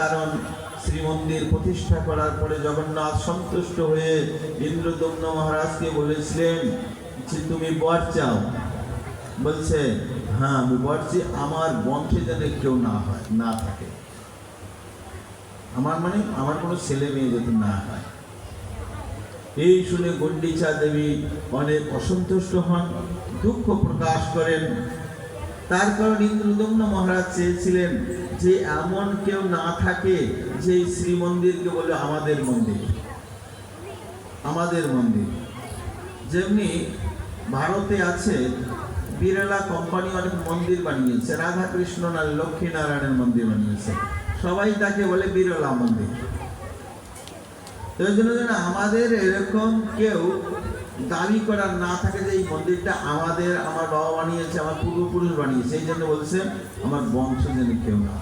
কারণ শ্রীমন্দির প্রতিষ্ঠা করার পরে জগন্নাথ সন্তুষ্ট হয়ে ইন্দ্রদম্ন মহারাজকে বলেছিলেন যে তুমি বর চাও। বলছে হ্যাঁ আমি বর চাই, আমার বংশে যেন কেউ না থাকে, আমার মানে আমার কোনো ছেলে মেয়ে যাতে না হয়। এই শুনে গুন্ডিচা দেবী অনেক অসন্তুষ্ট হন, দুঃখ প্রকাশ করেন। তার কারণ ইন্দ্রদম্ন মহারাজ চেয়েছিলেন যে এমন কেউ না থাকে যে শ্রীমন্দিরকে বলে আমাদের মন্দির, আমাদের মন্দির। যেমনি ভারতে আছে বিড়লা কোম্পানি অনেক মন্দির বানিয়েছে, রাধা কৃষ্ণ না লক্ষ্মী নারায়ণের মন্দির বানিয়েছে, সবাই তাকে বলে বিড়লা মন্দির। তো এই জন্য যেন আমাদের এরকম কেউ দাবি করার না থাকে যে এই মন্দিরটা আমাদের, আমার বাবা বানিয়েছে, আমার পূর্বপুরুষ বানিয়েছে, এই জন্য বলছেন আমার বংশ যেন কেউ না।